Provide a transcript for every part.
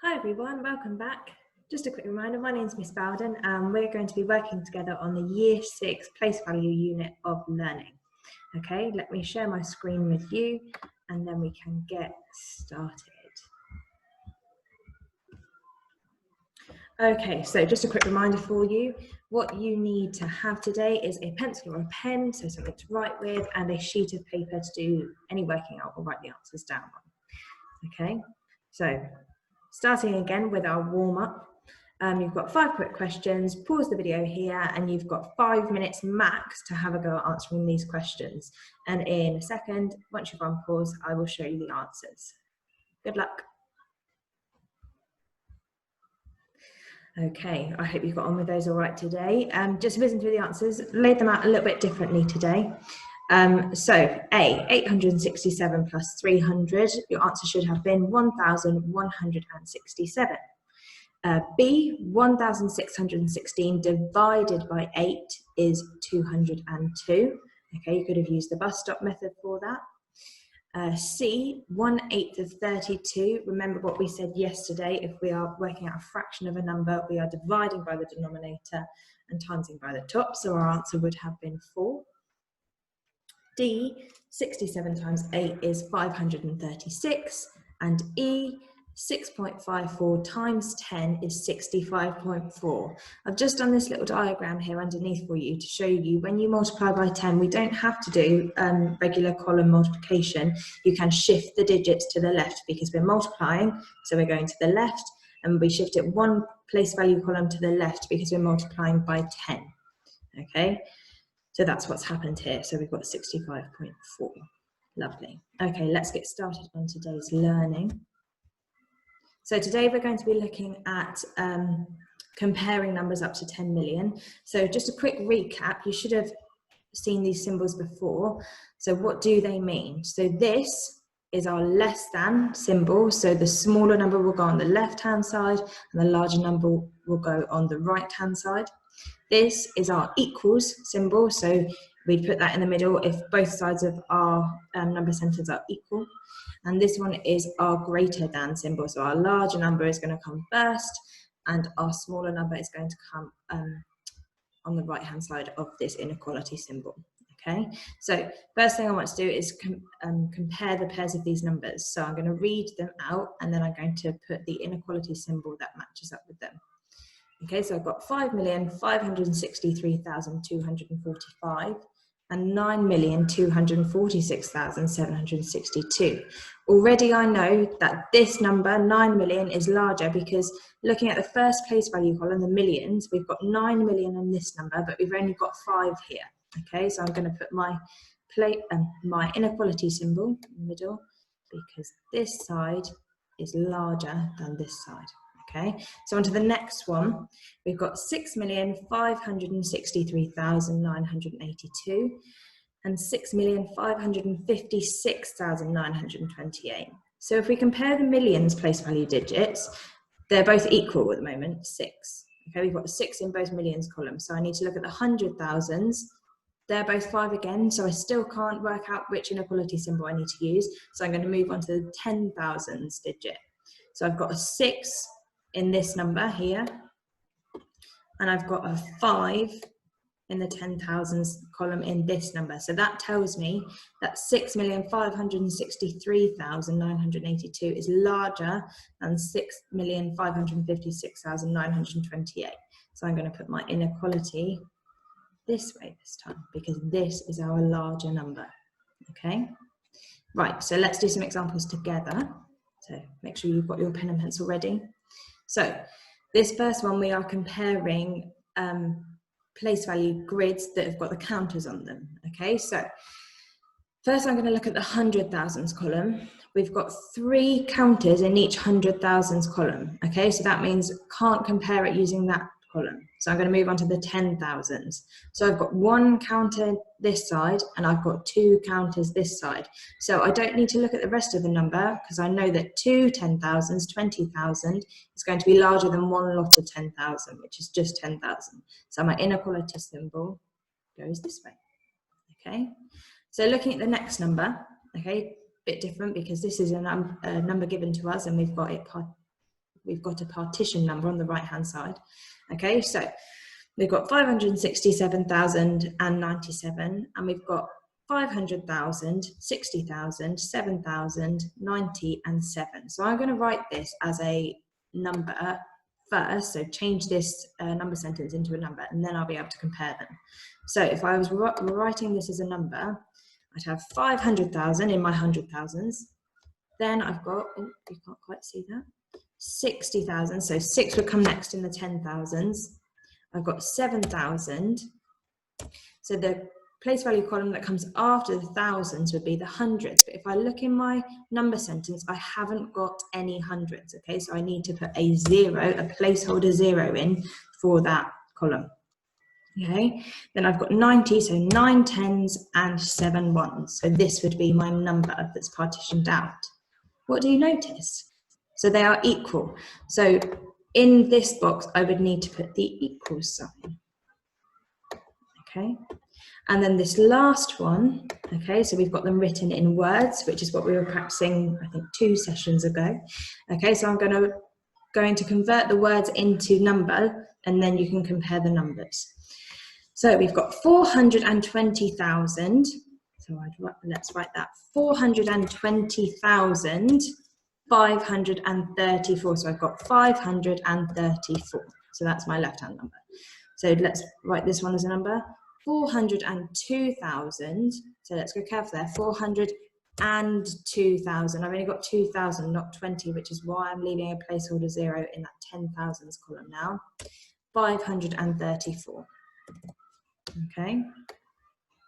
Hi everyone, welcome back. Just a quick reminder, my name is Miss Bowden and we're going to be working together on the Year 6 Place Value Unit of Learning. Okay, let me share my screen with you and then we can get started. Okay, so just a quick reminder for you, what you need to have today is a pencil or a pen, so something to write with, and a sheet of paper to do any working out or write the answers down on. Okay, so starting again with our warm-up. You've got 5 quick questions, pause the video here, and you've got 5 minutes max to have a go at answering these questions. And in a second, once you've gone pause, I will show you the answers. Good luck. Okay, I hope you got on with those all right today. Just whizzing through the answers, laid them out a little bit differently today. So A, 867 plus 300, your answer should have been 1,167. B, 1,616 divided by 8 is 202. Okay, you could have used the bus stop method for that. C, 1/8 of 32. Remember what we said yesterday, if we are working out a fraction of a number, we are dividing by the denominator and timesing by the top, so our answer would have been 4. D, 67 times 8 is 536. And E, 6.54 times 10 is 65.4. I've just done this little diagram here underneath for you to show you when you multiply by 10, we don't have to do regular column multiplication. You can shift the digits to the left because we're multiplying, so we're going to the left, and we shift it one place value column to the left because we're multiplying by 10. Okay, so that's what's happened here. So we've got 65.4. Lovely. Okay, let's get started on today's learning. So today we're going to be looking at comparing numbers up to 10 million. So just a quick recap, you should have seen these symbols before. So what do they mean? So this is our less than symbol. So the smaller number will go on the left-hand side and the larger number will go on the right-hand side. This is our equals symbol. So we'd put that in the middle if both sides of our number centers are equal. And this one is our greater than symbol. So our larger number is going to come first and our smaller number is going to come on the right hand side of this inequality symbol. Okay, so first thing I want to do is compare the pairs of these numbers. So I'm going to read them out and then I'm going to put the inequality symbol that matches up with them. Okay, so I've got 5,563,245 and 9,246,762. Already I know that this number, 9 million, is larger because looking at the first place value column, the millions, we've got 9 million on this number, but we've only got 5 here. Okay, so I'm going to put my inequality symbol in the middle because this side is larger than this side. Okay, so on to the next one. We've got 6,563,982 and 6,556,928. So if we compare the millions place value digits, they're both equal at the moment, 6. Okay, we've got 6 in both millions columns. So I need to look at the 100,000s. They're both 5 again, so I still can't work out which inequality symbol I need to use. So I'm going to move on to the 10,000s digit. So I've got a 6 in this number here, and I've got a 5 in the 10,000s column in this number. So that tells me that 6,563,982 is larger than 6,556,928. So I'm going to put my inequality this way this time because this is our larger number. Okay, right, so let's do some examples together. So make sure you've got your pen and pencil ready. So this first one, we are comparing place value grids that have got the counters on them. Okay, so first I'm going to look at the 100,000s column. We've got 3 counters in each 100,000s column. Okay, so that means can't compare it using that column. So I'm going to move on to the 10,000s. So I've got 1 counter this side and I've got 2 counters this side. So I don't need to look at the rest of the number because I know that 2 10,000s, 20,000 is going to be larger than 1 lot of 10,000, which is just 10,000. So my inequality symbol goes this way. Okay, so looking at the next number, okay, bit different because this is a number given to us and we've got it we've got a partition number on the right hand side. Okay, so we've got 567,097, and we've got 500,000, 60,000, 7,000, 90, and 7. So I'm going to write this as a number first, so change this number sentence into a number, and then I'll be able to compare them. So if I was writing this as a number, I'd have 500,000 in my 100,000s. Then I've got, oh, you can't quite see that, 60,000, so 6 would come next in the 10,000s. I've got 7,000, so the place value column that comes after the thousands would be the hundreds. But if I look in my number sentence, I haven't got any hundreds, okay? So I need to put a 0, a placeholder 0 in for that column, okay? Then I've got 90, so 9 tens and 7 ones. So this would be my number that's partitioned out. What do you notice? So they are equal. So in this box, I would need to put the equal sign, okay? And then this last one, okay, so we've got them written in words, which is what we were practicing, I think, 2 sessions ago. Okay, so I'm going to convert the words into number, and then you can compare the numbers. So we've got 420,000, so let's write that, 420,534, so I've got 534, so that's my left-hand number. So let's write this one as a number. 402,000, so let's go careful there, 402,000. I've only got 2,000, not 20, which is why I'm leaving a placeholder 0 in that 10,000s column now. 534, okay?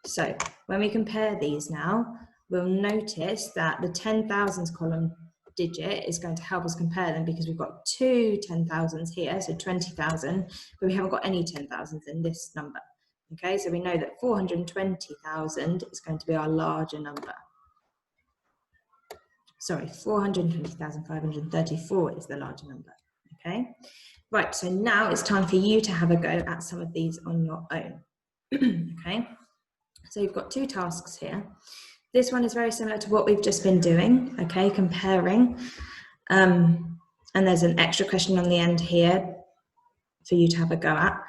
So when we compare these now, we'll notice that the 10,000s column digit is going to help us compare them because we've got 2 10,000s here, so 20,000, but we haven't got any 10,000s in this number. Okay, so we know that 420,000 is going to be our larger number. Sorry, 420,534 is the larger number. Okay, right, so now it's time for you to have a go at some of these on your own. Okay, so you've got 2 tasks here. This one is very similar to what we've just been doing, okay, comparing. And there's an extra question on the end here for you to have a go at.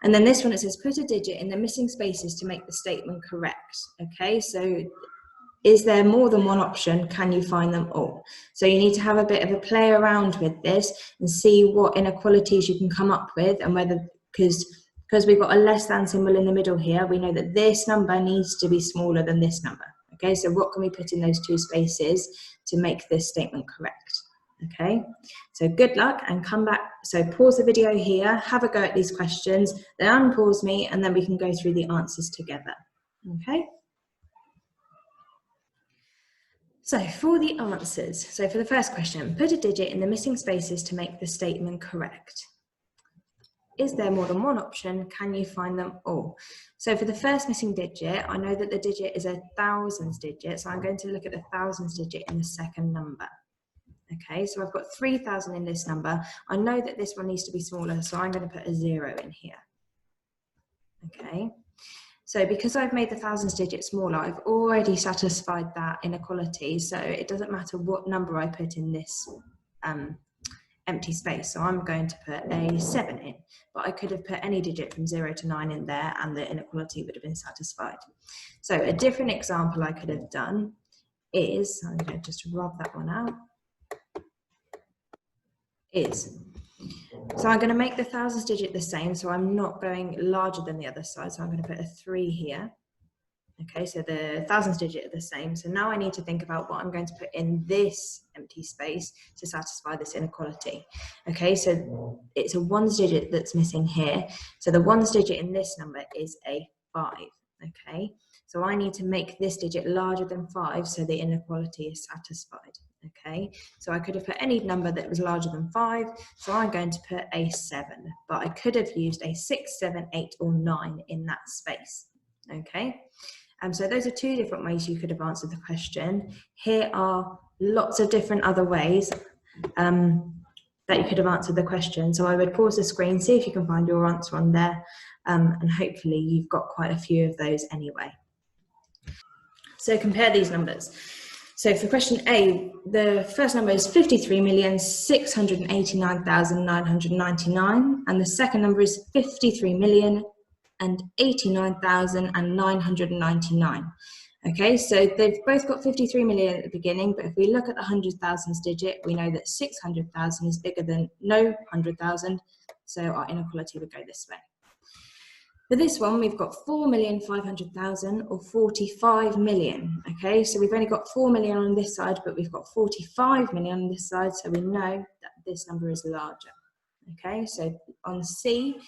And then this one, it says, put a digit in the missing spaces to make the statement correct. Okay, so is there more than one option? Can you find them all? So you need to have a bit of a play around with this and see what inequalities you can come up with, and whether, because we've got a less than symbol in the middle here, we know that this number needs to be smaller than this number. Okay, so what can we put in those 2 spaces to make this statement correct? Okay, so good luck and come back. So pause the video here, have a go at these questions, then unpause me, and then we can go through the answers together. Okay. So for the answers, so for the first question, put a digit in the missing spaces to make the statement correct. Is there more than one option? Can you find them all? So for the first missing digit, I know that the digit is a thousands digit, so I'm going to look at the thousands digit in the second number. Okay, so I've got 3,000 in this number. I know that this one needs to be smaller, so I'm going to put a 0 in here. Okay, so because I've made the thousands digit smaller, I've already satisfied that inequality, so it doesn't matter what number I put in this empty space. So I'm going to put a 7 in, but I could have put any digit from 0 to 9 in there and the inequality would have been satisfied. So a different example I could have done is, I'm going to just rub that one out, so I'm going to make the thousands digit the same, so I'm not going larger than the other side, so I'm going to put a 3 here. Okay, so the thousands digit are the same, so now I need to think about what I'm going to put in this empty space to satisfy this inequality. Okay, so it's a ones digit that's missing here, so the ones digit in this number is a 5. Okay, so I need to make this digit larger than 5 so the inequality is satisfied. Okay, so I could have put any number that was larger than 5, so I'm going to put a 7, but I could have used a 6, 7, 8 or 9 in that space. Okay, so those are 2 different ways you could have answered the question. Here are lots of different other ways that you could have answered the question, so I would pause the screen, see if you can find your answer on there, and hopefully you've got quite a few of those anyway. So compare these numbers. So for question A, the first number is 53,689,999, and the second number is 53,089,999. Okay, so they've both got 53 million at the beginning, but if we look at the 100,000s digit, we know that 600,000 is bigger than no 100,000, so our inequality would go this way. For this one, we've got 4,500,000 or 45 million. Okay, so we've only got 4 million on this side, but we've got 45 million on this side, so we know that this number is larger. Okay, so on C,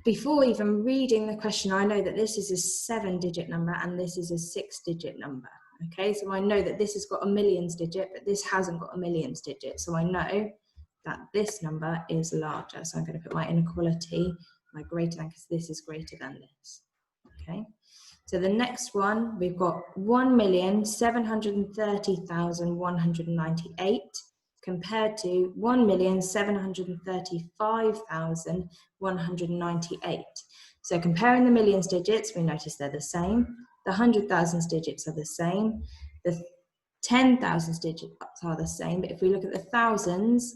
before even reading the question, I know that this is a 7-digit number and this is a 6-digit number. Okay, so I know that this has got a millions digit, but this hasn't got a millions digit. So I know that this number is larger. So I'm going to put my inequality, my greater than, because this is greater than this. Okay, so the next one, we've got 1,730,198 compared to 1,735,198. So comparing the millions digits, we notice they're the same. The 100,000s digits are the same. The 10,000s digits are the same. But if we look at the thousands,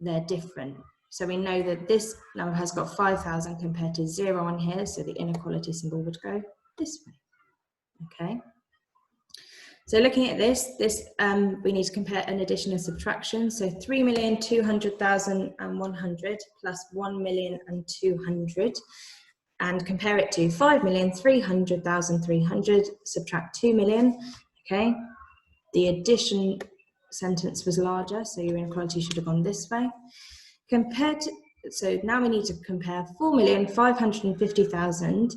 they're different. So we know that this number has got 5,000 compared to 0 on here. So the inequality symbol would go this way. Okay. So looking at this, we need to compare an addition and subtraction. So 3,200,100 plus 1,200,000 and compare it to 5,300,300, subtract 2 million. Okay, the addition sentence was larger, so your inequality should have gone this way. So now we need to compare 4,550,000,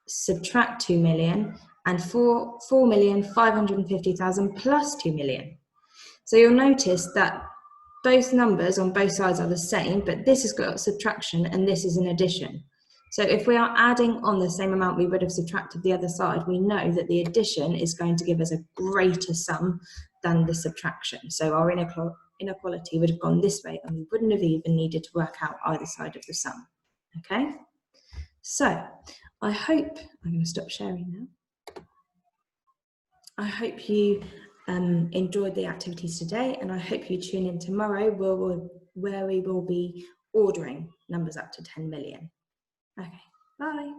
subtract 2 million, and 4,550,000 plus 2 million. So you'll notice that both numbers on both sides are the same, but this has got subtraction and this is an addition. So if we are adding on the same amount we would have subtracted the other side, we know that the addition is going to give us a greater sum than the subtraction. So our inequality would have gone this way and we wouldn't have even needed to work out either side of the sum. Okay, so I hope, I'm going to stop sharing now. I hope you enjoyed the activities today, and I hope you tune in tomorrow where we will be ordering numbers up to 10 million. Okay, bye.